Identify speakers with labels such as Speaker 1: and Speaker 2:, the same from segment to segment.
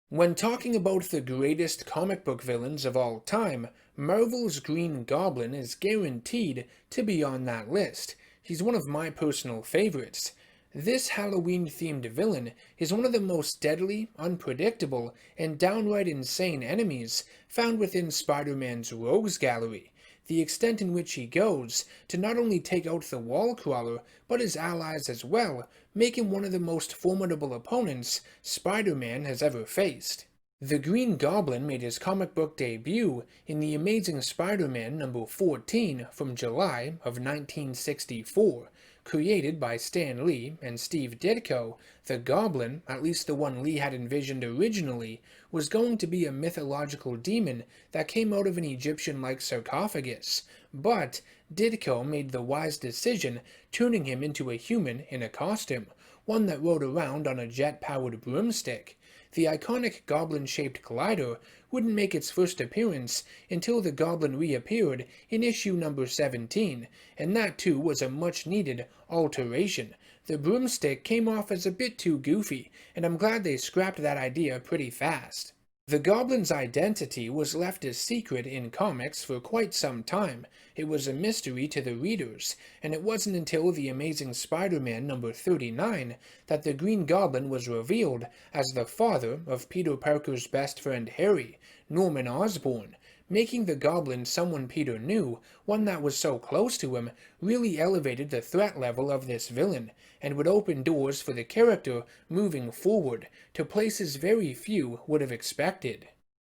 Speaker 1: When talking about the greatest comic book villains of all time, Marvel's Green Goblin is guaranteed to be on that list. He's one of my personal favorites. This Halloween-themed villain is one of the most deadly, unpredictable, and downright insane enemies found within Spider-Man's Rogues Gallery. The extent in which he goes to not only take out the Wallcrawler, but his allies as well, make him one of the most formidable opponents Spider-Man has ever faced. The Green Goblin made his comic book debut in The Amazing Spider-Man number 14 from July of 1964. Created by Stan Lee and Steve Ditko, the Goblin, at least the one Lee had envisioned originally, was going to be a mythological demon that came out of an Egyptian-like sarcophagus, but Ditko made the wise decision turning him into a human in a costume, one that rode around on a jet-powered broomstick. The iconic goblin-shaped glider wouldn't make its first appearance until the Goblin reappeared in issue number 17, and that too was a much-needed alteration. The broomstick came off as a bit too goofy, and I'm glad they scrapped that idea pretty fast. The Goblin's identity was left a secret in comics for quite some time. It was a mystery to the readers, and it wasn't until The Amazing Spider-Man number 39 that the Green Goblin was revealed as the father of Peter Parker's best friend Harry, Norman Osborn. Making the Goblin someone Peter knew, one that was so close to him, really elevated the threat level of this villain, and would open doors for the character moving forward to places very few would have expected.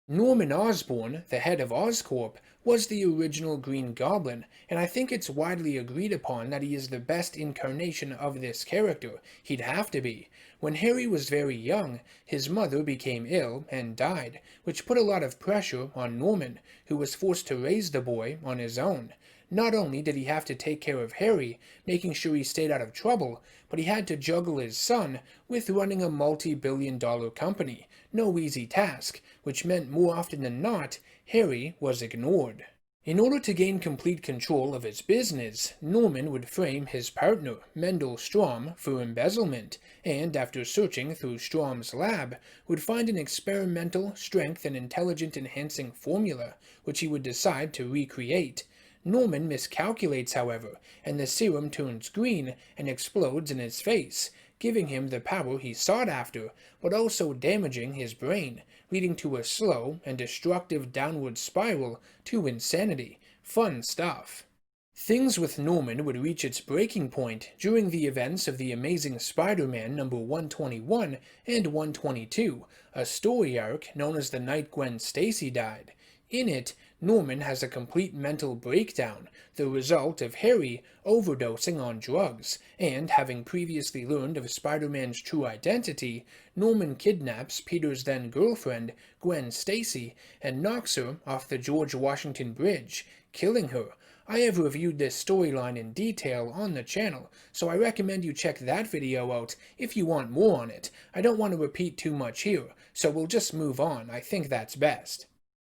Speaker 1: Norman Osborn, the head of Oscorp, was the original Green Goblin, and I think it's widely agreed upon that he is the best incarnation of this character. He'd have to be. When Harry was very young, his mother became ill and died, which put a lot of pressure on Norman, who was forced to raise the boy on his own. Not only did he have to take care of Harry, making sure he stayed out of trouble, but he had to juggle his son with running a multi-billion-dollar company. No easy task, which meant more often than not, Harry was ignored. In order to gain complete control of his business, Norman would frame his partner, Mendel Strom, for embezzlement, and after searching through Strom's lab, would find an experimental strength and intelligence enhancing formula, which he would decide to recreate. Norman miscalculates, however, and the serum turns green and explodes in his face, giving him the power he sought after, but also damaging his brain, leading to a slow and destructive downward spiral to insanity. Fun stuff. Things with Norman would reach its breaking point during the events of The Amazing Spider-Man number 121 and 122, a story arc known as The Night Gwen Stacy Died. In it, Norman has a complete mental breakdown, the result of Harry overdosing on drugs, and having previously learned of Spider-Man's true identity, Norman kidnaps Peter's then-girlfriend, Gwen Stacy, and knocks her off the George Washington Bridge, killing her. I have reviewed this storyline in detail on the channel, so I recommend you check that video out if you want more on it. I don't want to repeat too much here, so we'll just move on. I think that's best.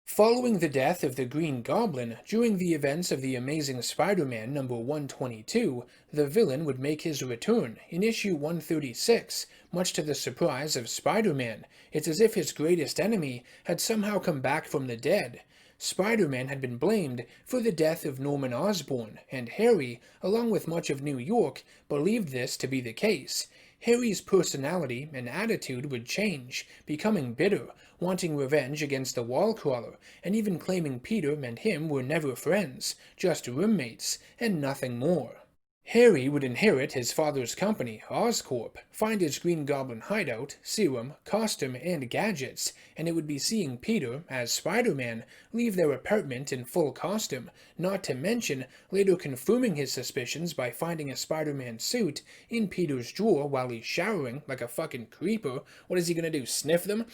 Speaker 1: Following the death of the Green Goblin during the events of The Amazing Spider-Man number 122, the villain would make his return in issue 136, much to the surprise of Spider-Man. It's as if his greatest enemy had somehow come back from the dead. Spider-Man had been blamed for the death of Norman Osborn, and Harry, along with much of New York, believed this to be the case. Harry's personality and attitude would change, becoming bitter, wanting revenge against the Wallcrawler, and even claiming Peter and him were never friends, just roommates, and nothing more. Harry would inherit his father's company, Oscorp, find his Green Goblin hideout, serum, costume, and gadgets, and it would be seeing Peter, as Spider-Man, leave their apartment in full costume, not to mention later confirming his suspicions by finding a Spider-Man suit in Peter's drawer while he's showering like a fucking creeper. What is he gonna do, sniff them?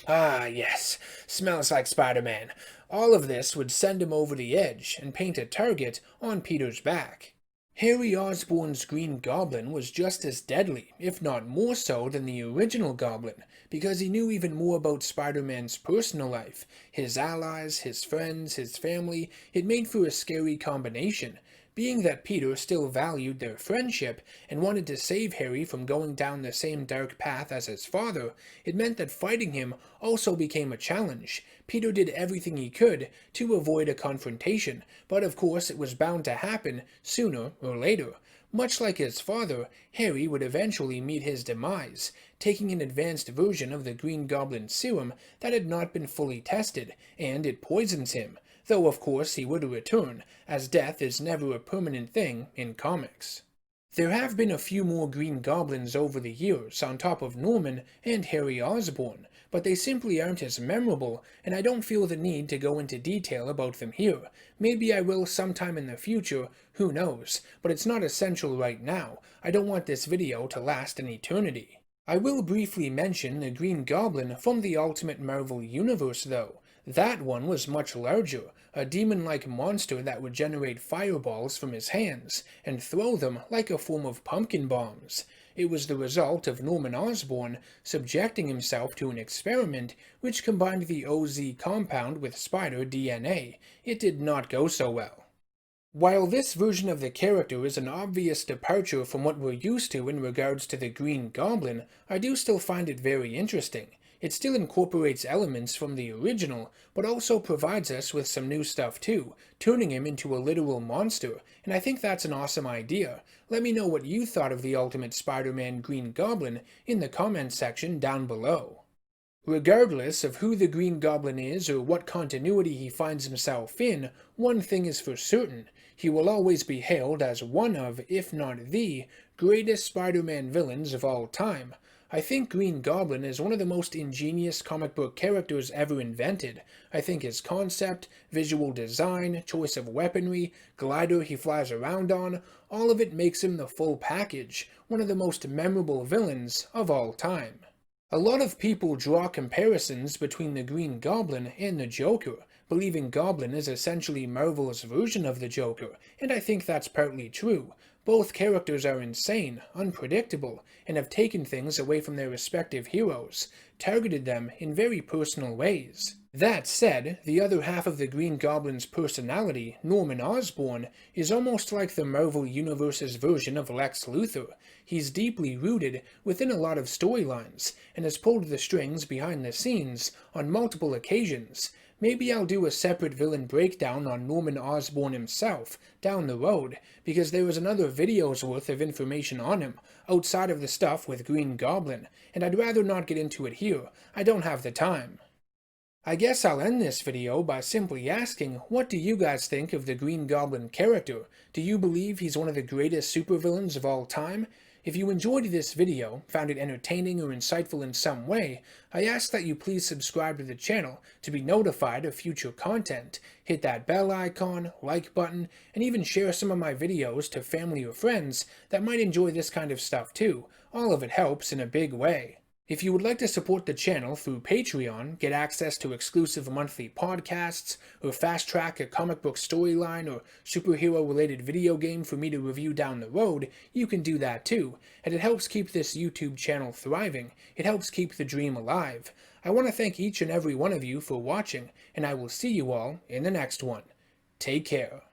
Speaker 1: Ah, yes, smells like Spider-Man. All of this would send him over the edge and paint a target on Peter's back. Harry Osborn's Green Goblin was just as deadly, if not more so than the original Goblin, because he knew even more about Spider-Man's personal life, his allies, his friends, his family. It made for a scary combination. Being that Peter still valued their friendship and wanted to save Harry from going down the same dark path as his father, it meant that fighting him also became a challenge. Peter did everything he could to avoid a confrontation, but of course it was bound to happen sooner or later. Much like his father, Harry would eventually meet his demise, taking an advanced version of the Green Goblin serum that had not been fully tested, and it poisons him, though of course he would return, as death is never a permanent thing in comics. There have been a few more Green Goblins over the years, on top of Norman and Harry Osborne, but they simply aren't as memorable, and I don't feel the need to go into detail about them here. Maybe I will sometime in the future, who knows, but it's not essential right now. I don't want this video to last an eternity. I will briefly mention the Green Goblin from the Ultimate Marvel Universe though. That one was much larger, a demon-like monster that would generate fireballs from his hands, and throw them like a form of pumpkin bombs. It was the result of Norman Osborn subjecting himself to an experiment which combined the OZ compound with spider DNA. It did not go so well. While this version of the character is an obvious departure from what we're used to in regards to the Green Goblin, I do still find it very interesting. It still incorporates elements from the original, but also provides us with some new stuff too, turning him into a literal monster, and I think that's an awesome idea. Let me know what you thought of the Ultimate Spider-Man Green Goblin in the comments section down below. Regardless of who the Green Goblin is or what continuity he finds himself in, one thing is for certain: he will always be hailed as one of, if not the, greatest Spider-Man villains of all time. I think Green Goblin is one of the most ingenious comic book characters ever invented. I think his concept, visual design, choice of weaponry, glider he flies around on, all of it makes him the full package, one of the most memorable villains of all time. A lot of people draw comparisons between the Green Goblin and the Joker, believing Goblin is essentially Marvel's version of the Joker, and I think that's partly true. Both characters are insane, unpredictable, and have taken things away from their respective heroes, targeted them in very personal ways. That said, the other half of the Green Goblin's personality, Norman Osborn, is almost like the Marvel Universe's version of Lex Luthor. He's deeply rooted within a lot of storylines, and has pulled the strings behind the scenes on multiple occasions. Maybe I'll do a separate villain breakdown on Norman Osborn himself down the road, because there is another video's worth of information on him, outside of the stuff with Green Goblin, and I'd rather not get into it here. I don't have the time. I guess I'll end this video by simply asking, what do you guys think of the Green Goblin character? Do you believe he's one of the greatest supervillains of all time? If you enjoyed this video, found it entertaining or insightful in some way, I ask that you please subscribe to the channel to be notified of future content. Hit that bell icon, like button, and even share some of my videos to family or friends that might enjoy this kind of stuff too. All of it helps in a big way. If you would like to support the channel through Patreon, get access to exclusive monthly podcasts, or fast-track a comic book storyline or superhero-related video game for me to review down the road, you can do that too, and it helps keep this YouTube channel thriving. It helps keep the dream alive. I want to thank each and every one of you for watching, and I will see you all in the next one. Take care.